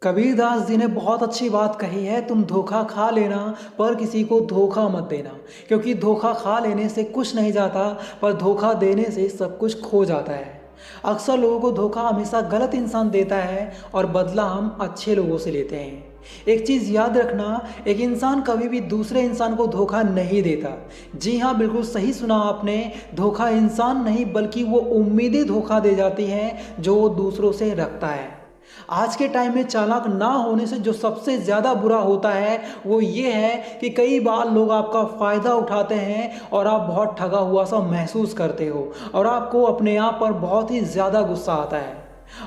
कबीरदास जी ने बहुत अच्छी बात कही है, तुम धोखा खा लेना पर किसी को धोखा मत देना। क्योंकि धोखा खा लेने से कुछ नहीं जाता, पर धोखा देने से सब कुछ खो जाता है। अक्सर लोगों को धोखा हमेशा गलत इंसान देता है और बदला हम अच्छे लोगों से लेते हैं। एक चीज़ याद रखना, एक इंसान कभी भी दूसरे इंसान को धोखा नहीं देता। जी हाँ, बिल्कुल सही सुना आपने। धोखा इंसान नहीं बल्कि वो उम्मीदें धोखा दे जाती हैं जो वो दूसरों से रखता है। आज के टाइम में चालाक ना होने से जो सबसे ज़्यादा बुरा होता है वो ये है कि कई बार लोग आपका फ़ायदा उठाते हैं और आप बहुत ठगा हुआ सा महसूस करते हो और आपको अपने आप पर बहुत ही ज़्यादा गुस्सा आता है।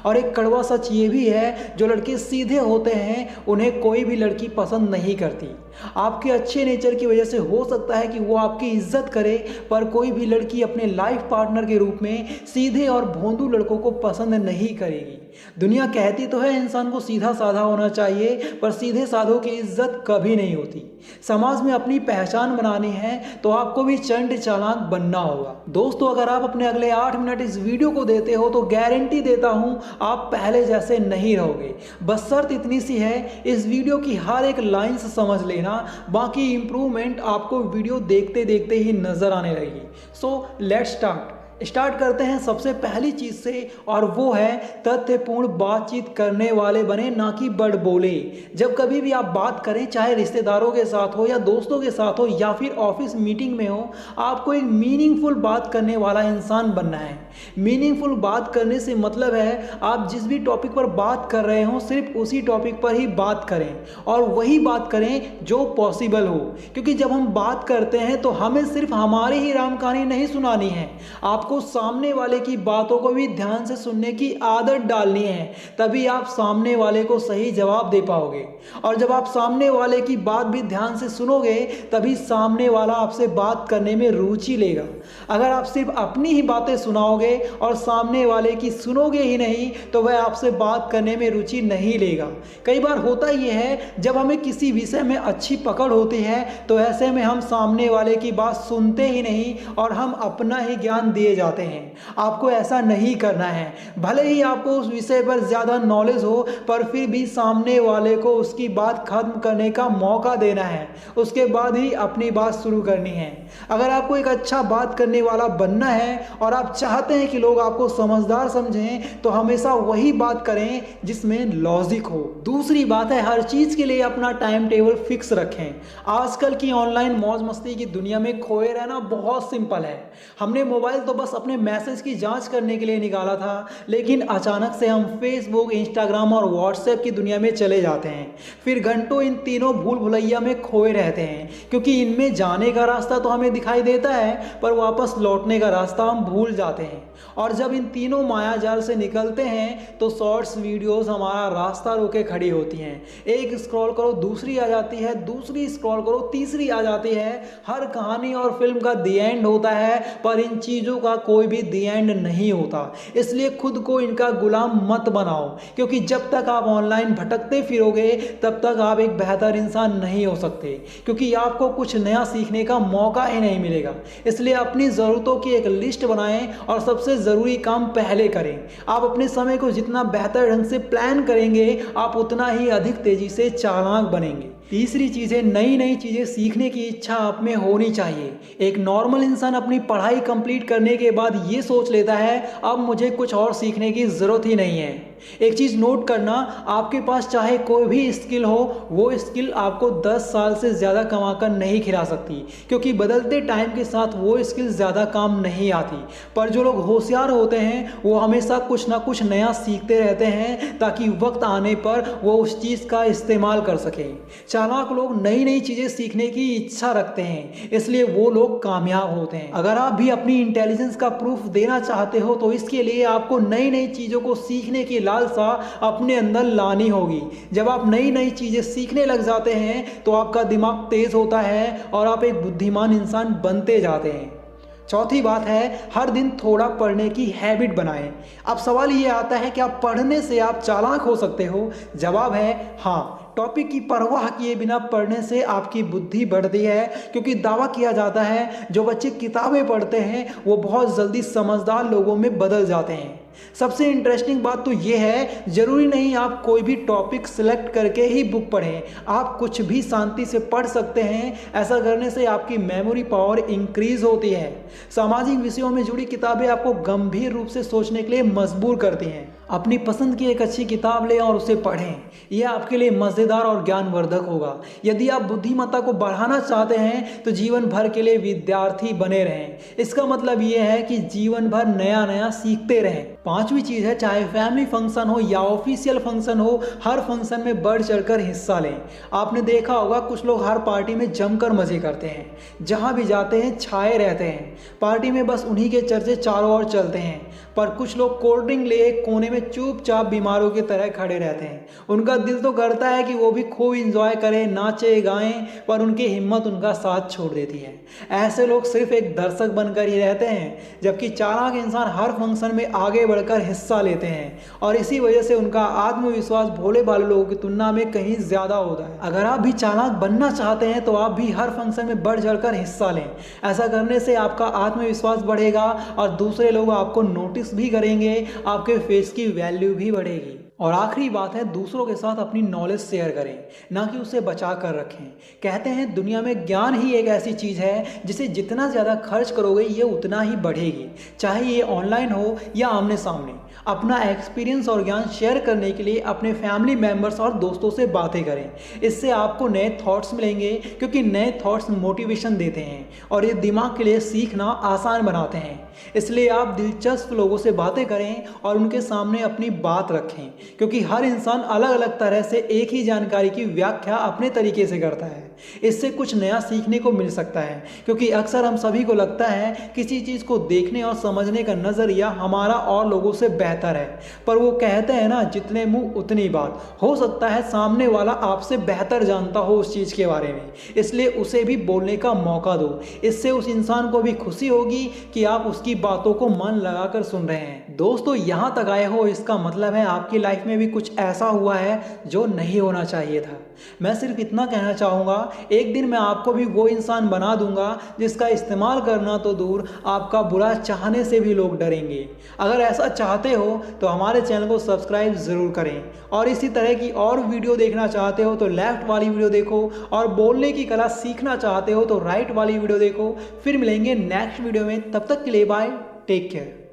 और एक कड़वा सच ये भी है, जो लड़के सीधे होते हैं उन्हें कोई भी लड़की पसंद नहीं करती। आपके अच्छे नेचर की वजह से हो सकता है कि वो आपकी इज्जत करे, पर कोई भी लड़की अपने लाइफ पार्टनर के रूप में सीधे और भोंदू लड़कों को पसंद नहीं करेगी। दुनिया कहती तो है इंसान को सीधा साधा होना चाहिए, पर सीधे साधों की इज्जत कभी नहीं होती। समाज में अपनी पहचान बनानी है तो आपको भी चंड चालाक बनना होगा। दोस्तों, अगर आप अपने अगले 8 मिनट इस वीडियो को देते हो तो गारंटी देता हूं आप पहले जैसे नहीं रहोगे। बस शर्त इतनी सी है, इस वीडियो की हर एक लाइन से समझ लेना, बाकी इंप्रूवमेंट आपको वीडियो देखते देखते ही नजर आने लगेगी। सो लेट्स स्टार्ट करते हैं सबसे पहली चीज से, और वो है तथ्यपूर्ण बातचीत करने वाले बने, ना कि बड़ बोले। जब कभी भी आप बात करें, चाहे रिश्तेदारों के साथ हो या दोस्तों के साथ हो या फिर ऑफिस मीटिंग में हो, आपको एक मीनिंगफुल बात करने वाला इंसान बनना है। मीनिंगफुल बात करने से मतलब है आप जिस भी टॉपिक पर बात कर रहे हो सिर्फ उसी टॉपिक पर ही बात करें और वही बात करें जो पॉसिबल हो। क्योंकि जब हम बात करते हैं तो हमें सिर्फ हमारी ही राम कहानी नहीं सुनानी है, आपको सामने वाले की बातों को भी ध्यान से सुनने की आदत डालनी है। तभी आप सामने वाले को सही जवाब दे पाओगे, और जब आप सामने वाले की बात भी ध्यान से सुनोगे तभी सामने वाला आपसे बात करने में रुचि लेगा। अगर आप सिर्फ अपनी ही बातें सुनाओगे और सामने वाले की सुनोगे ही नहीं तो वह आपसे बात करने में रुचि नहीं लेगा। कई बार होता यह है, जब हमें किसी विषय में अच्छी पकड़ होती है तो ऐसे में हम सामने वाले की बात सुनते ही नहीं और हम अपना ही ज्ञान दिए जाते हैं। आपको ऐसा नहीं करना है। भले ही आपको उस विषय पर ज़्यादा नॉलेज हो, पर फिर भी सामने वाले को उसकी बात खत्म करने का मौका देना है, उसके बाद ही अपनी बात शुरू करनी है। अगर आपको एक अच्छा बात करने वाला बनना है और आप चाहते हैं कि लोग आपको समझदार समझें, तो हमेशा वही बात करें जिसमें लॉजिक हो। दूसरी बात है, हर चीज़ के लिए अपना टाइम टेबल फिक्स रखें। आजकल की ऑनलाइन मौज मस्ती की दुनिया में खोए रहना बहुत सिंपल है। हमने मोबाइल तो बस अपने मैसेज की जांच करने के लिए निकाला था, लेकिन अचानक से हम फेसबुक, इंस्टाग्राम और व्हाट्सएप की दुनिया में चले जाते हैं। फिर घंटों इन तीनों भूल भुलैया में खोए रहते हैं, क्योंकि इनमें जाने का रास्ता तो हमें दिखाई देता है पर वापस लौटने का रास्ता हम भूल जाते हैं। और जब इन तीनों मायाजाल से निकलते हैं तो शॉर्ट्स वीडियोस हमारा रास्ता रोके खड़ी होती हैं। एक स्क्रॉल करो दूसरी आ जाती है, दूसरी स्क्रॉल करो तीसरी आ जाती है। हर कहानी और फिल्म का दी एंड होता है, पर इन चीज़ों का कोई भी दी एंड नहीं होता। इसलिए खुद को इनका गुलाम मत बनाओ, क्योंकि जब तक आप ऑनलाइन भटकते फिरोगे तब तक आप एक बेहतर इंसान नहीं हो सकते, क्योंकि आपको कुछ नया सीखने का मौका ही नहीं मिलेगा। इसलिए अपनी ज़रूरतों की एक लिस्ट बनाएं और सबसे ज़रूरी काम पहले करें। आप अपने समय को जितना बेहतर ढंग से प्लान करेंगे, आप उतना ही अधिक तेज़ी से चालाक बनेंगे। तीसरी चीज़ है, नई नई चीज़ें सीखने की इच्छा आप में होनी चाहिए। एक नॉर्मल इंसान अपनी पढ़ाई कंप्लीट करने के बाद ये सोच लेता है अब मुझे कुछ और सीखने की ज़रूरत ही नहीं है। एक चीज़ नोट करना, आपके पास चाहे कोई भी स्किल हो, वो स्किल आपको 10 साल से ज़्यादा कमा कर नहीं खिला सकती, क्योंकि बदलते टाइम के साथ वो स्किल ज़्यादा काम नहीं आती। पर जो लोग होशियार होते हैं वो हमेशा कुछ ना कुछ नया सीखते रहते हैं, ताकि वक्त आने पर वो उस चीज़ का इस्तेमाल कर सकें। चालाक लोग नई नई चीज़ें सीखने की इच्छा रखते हैं, इसलिए वो लोग कामयाब होते हैं। अगर आप भी अपनी इंटेलिजेंस का प्रूफ देना चाहते हो तो इसके लिए आपको नई नई चीज़ों को सीखने की लालसा अपने अंदर लानी होगी। जब आप नई नई चीज़ें सीखने लग जाते हैं तो आपका दिमाग तेज़ होता है और आप एक बुद्धिमान इंसान बनते जाते हैं। चौथी बात है, हर दिन थोड़ा पढ़ने की हैबिट बनाएं। अब सवाल ये आता है कि आप पढ़ने से आप चालाक हो सकते हो? जवाब है हाँ। टॉपिक की परवाह किए बिना पढ़ने से आपकी बुद्धि बढ़ती है, क्योंकि दावा किया जाता है जो बच्चे किताबें पढ़ते हैं वो बहुत जल्दी समझदार लोगों में बदल जाते हैं। सबसे इंटरेस्टिंग बात तो ये है, ज़रूरी नहीं आप कोई भी टॉपिक सिलेक्ट करके ही बुक पढ़ें, आप कुछ भी शांति से पढ़ सकते हैं। ऐसा करने से आपकी मेमोरी पावर इंक्रीज होती है। सामाजिक विषयों में जुड़ी किताबें आपको गंभीर रूप से सोचने के लिए मजबूर करती हैं। अपनी पसंद की एक अच्छी किताब लें और उसे पढ़ें, यह आपके लिए मज़ेदार और ज्ञानवर्धक होगा। यदि आप बुद्धिमत्ता को बढ़ाना चाहते हैं तो जीवन भर के लिए विद्यार्थी बने रहें। इसका मतलब यह है कि जीवन भर नया नया सीखते रहें। पांचवी चीज़ है, चाहे फैमिली फंक्शन हो या ऑफिशियल फंक्शन हो, हर फंक्शन में बढ़ चढ़कर हिस्सा लें। आपने देखा होगा कुछ लोग हर पार्टी में जमकर मजे करते हैं, जहाँ भी जाते हैं छाए रहते हैं। पार्टी में बस उन्हीं के चर्चे चारों ओर चलते हैं, पर कुछ लोग कोल्ड ड्रिंक ले एक कोने में चुपचाप बीमारों की तरह खड़े रहते हैं। उनका दिल तो करता है कि वो भी खूब इंजॉय करें, नाचे गाएं, पर उनकी हिम्मत उनका साथ छोड़ देती है। ऐसे लोग सिर्फ एक दर्शक बनकर ही रहते हैं, जबकि चालाक इंसान हर फंक्शन में आगे बढ़कर हिस्सा लेते हैं और इसी वजह से उनका आत्मविश्वास भोले भाले लोगों की तुलना में कहीं ज़्यादा होता है। अगर आप भी चालाक बनना चाहते हैं तो आप भी हर फंक्शन में बढ़ चढ़कर हिस्सा लें। ऐसा करने से आपका आत्मविश्वास बढ़ेगा और दूसरे लोग आपको नोटिस भी करेंगे, आपके फेस की वैल्यू भी बढ़ेगी। और आखिरी बात है, दूसरों के साथ अपनी नॉलेज शेयर करें, ना कि उसे बचा कर रखें। कहते हैं दुनिया में ज्ञान ही एक ऐसी चीज़ है जिसे जितना ज़्यादा खर्च करोगे ये उतना ही बढ़ेगी, चाहे ये ऑनलाइन हो या आमने सामने। अपना एक्सपीरियंस और ज्ञान शेयर करने के लिए अपने फैमिली मेम्बर्स और दोस्तों से बातें करें। इससे आपको नए थॉट्स मिलेंगे, क्योंकि नए थॉट्स मोटिवेशन देते हैं और ये दिमाग के लिए सीखना आसान बनाते हैं। इसलिए आप दिलचस्प लोगों से बातें करें और उनके सामने अपनी बात रखें, क्योंकि हर इंसान अलग अलग तरह से एक ही जानकारी की व्याख्या अपने तरीके से करता है। इससे कुछ नया सीखने को मिल सकता है, क्योंकि अक्सर हम सभी को लगता है किसी चीज़ को देखने और समझने का नज़रिया हमारा और लोगों से बेहतर है, पर वो कहते हैं ना, जितने मुंह उतनी बात। हो सकता है सामने वाला आपसे बेहतर जानता हो उस चीज़ के बारे में, इसलिए उसे भी बोलने का मौका दो। इससे उस इंसान को भी खुशी होगी कि आप उसकी बातों को मन लगाकर सुन रहे हैं। दोस्तों, यहाँ तक आए हो, इसका मतलब है आपकी लाइफ में भी कुछ ऐसा हुआ है जो नहीं होना चाहिए था। मैं सिर्फ इतना कहना चाहूँगा, एक दिन मैं आपको भी वो इंसान बना दूंगा जिसका इस्तेमाल करना तो दूर, आपका बुरा चाहने से भी लोग डरेंगे। अगर ऐसा चाहते हो तो हमारे चैनल को सब्सक्राइब ज़रूर करें, और इसी तरह की और वीडियो देखना चाहते हो तो लेफ्ट वाली वीडियो देखो, और बोलने की कला सीखना चाहते हो तो राइट वाली वीडियो देखो। फिर मिलेंगे नेक्स्ट वीडियो में, तब तक के लिए बाय, टेक केयर।